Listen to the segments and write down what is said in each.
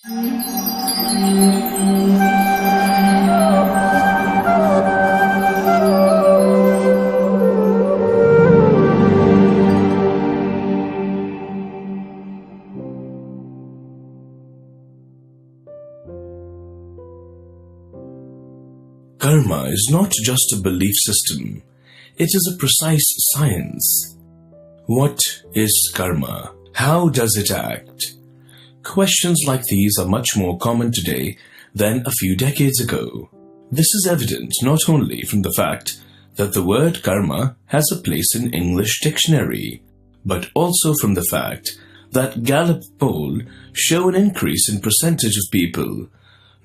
Karma is not just a belief system, it is a precise science. What is karma? How does it act? Questions like these are much more common today than a few decades ago. This is evident not only from the fact that the word karma has a place in English dictionary, but also from the fact that Gallup poll show an increase in percentage of people,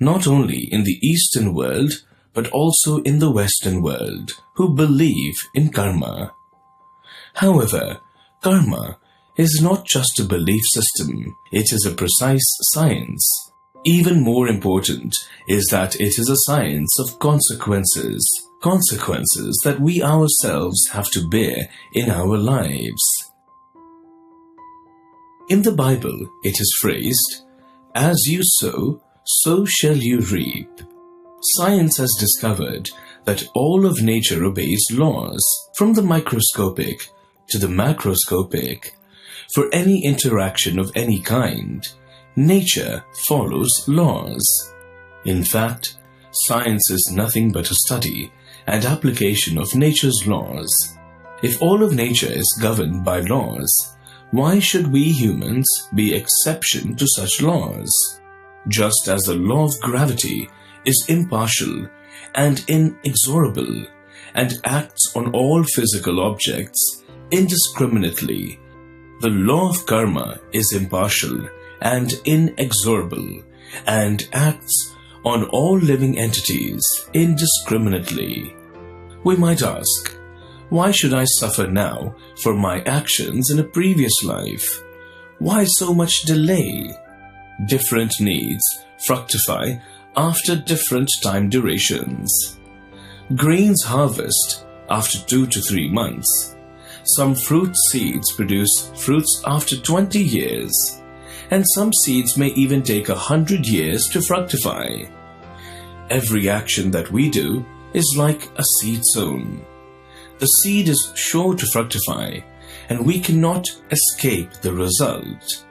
not only in the Eastern world, but also in the Western world, who believe in karma. However, karma is not just a belief system, it is a precise science. Even more important is that it is a science of consequences, consequences that we ourselves have to bear in our lives. In the Bible, it is phrased, "As you sow, so shall you reap." Science has discovered that all of nature obeys laws, from the microscopic to the macroscopic. For any interaction of any kind, nature follows laws. In fact, science is nothing but a study and application of nature's laws. If all of nature is governed by laws, why should we humans be exception to such laws? Just as the law of gravity is impartial and inexorable and acts on all physical objects indiscriminately, the law of karma is impartial and inexorable and acts on all living entities indiscriminately. We might ask, why should I suffer now for my actions in a previous life? Why so much delay? Different needs fructify after different time durations. Grains harvest after 2 to 3 months. Some fruit seeds produce fruits after 20 years, and some seeds may even take 100 years to fructify. Every action that we do is like a seed sown. The seed is sure to fructify, and we cannot escape the result.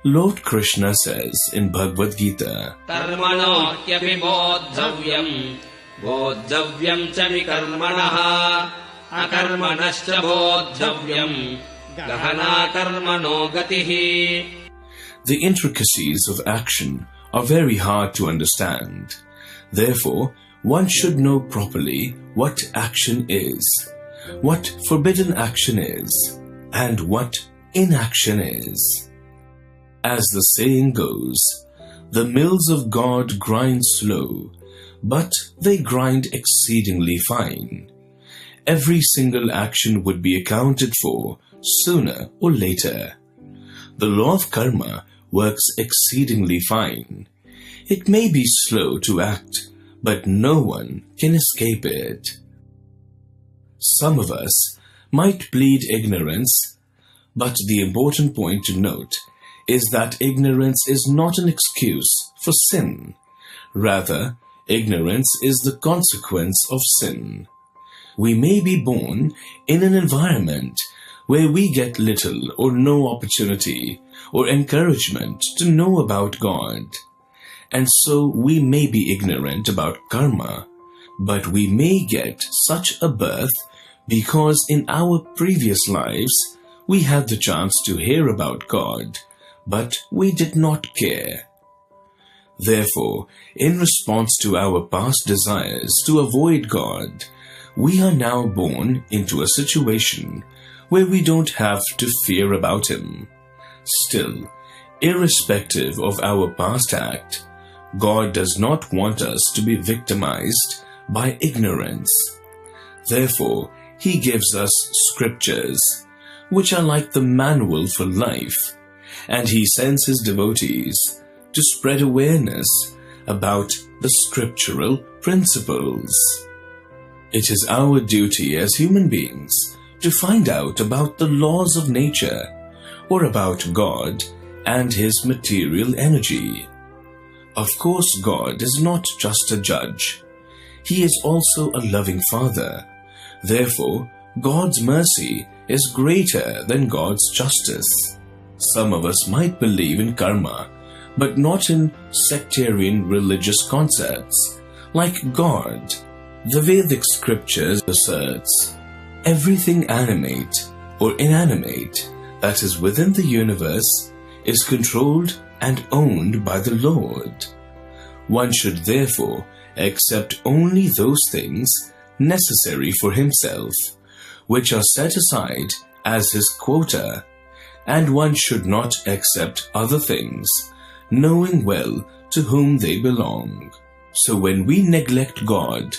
Lord Krishna says in Bhagavad Gita, Karmano hyapi bodhavyam, bodhavyam cha vikarmanaha, akarmanascha bodhavyam, gahana karmano gatihi. The intricacies of action are very hard to understand. Therefore, one should know properly what action is, what forbidden action is, and what inaction is. As the saying goes, the mills of God grind slow, but they grind exceedingly fine. Every single action would be accounted for sooner or later. The law of karma works exceedingly fine. It may be slow to act, but no one can escape it. Some of us might plead ignorance, but the important point to note is that ignorance is not an excuse for sin. Rather, ignorance is the consequence of sin. We may be born in an environment where we get little or no opportunity or encouragement to know about God. And so we may be ignorant about karma, but we may get such a birth because in our previous lives we had the chance to hear about God, but we did not care. Therefore, in response to our past desires to avoid God, we are now born into a situation where we don't have to fear about Him. Still, irrespective of our past act, God does not want us to be victimized by ignorance. Therefore, He gives us scriptures, which are like the manual for life, and He sends His devotees to spread awareness about the scriptural principles. It is our duty as human beings to find out about the laws of nature or about God and His material energy. Of course, God is not just a judge. He is also a loving Father. Therefore, God's mercy is greater than God's justice. Some of us might believe in karma, but not in sectarian religious concepts like God. The Vedic scriptures asserts, everything animate or inanimate that is within the universe is controlled and owned by the Lord. One should therefore accept only those things necessary for himself, which are set aside as his quota, and one should not accept other things, knowing well to whom they belong. So when we neglect God,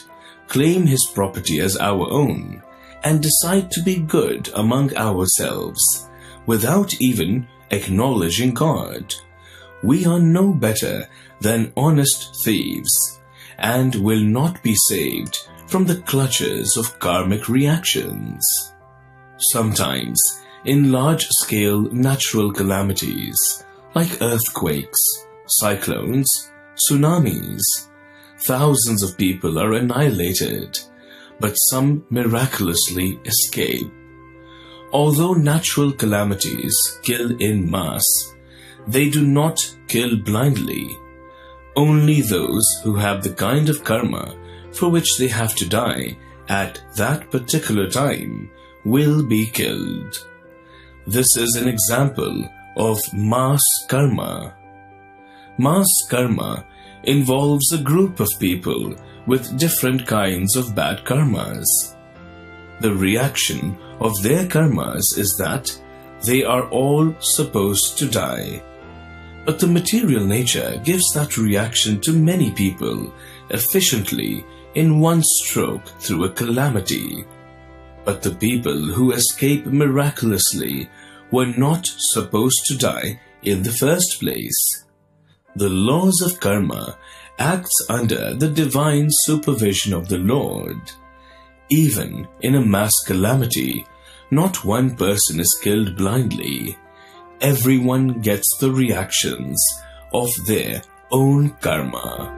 claim His property as our own, and decide to be good among ourselves, without even acknowledging God, we are no better than honest thieves, and will not be saved from the clutches of karmic reactions. Sometimes, in large-scale natural calamities, like earthquakes, cyclones, tsunamis, thousands of people are annihilated, but some miraculously escape. Although natural calamities kill en masse, they do not kill blindly. Only those who have the kind of karma for which they have to die at that particular time will be killed. This is an example of mass karma. Mass karma involves a group of people with different kinds of bad karmas. The reaction of their karmas is that they are all supposed to die. But the material nature gives that reaction to many people efficiently in one stroke through a calamity. But the people who escape miraculously were not supposed to die in the first place. The laws of karma acts under the divine supervision of the Lord. Even in a mass calamity, not one person is killed blindly. Everyone gets the reactions of their own karma.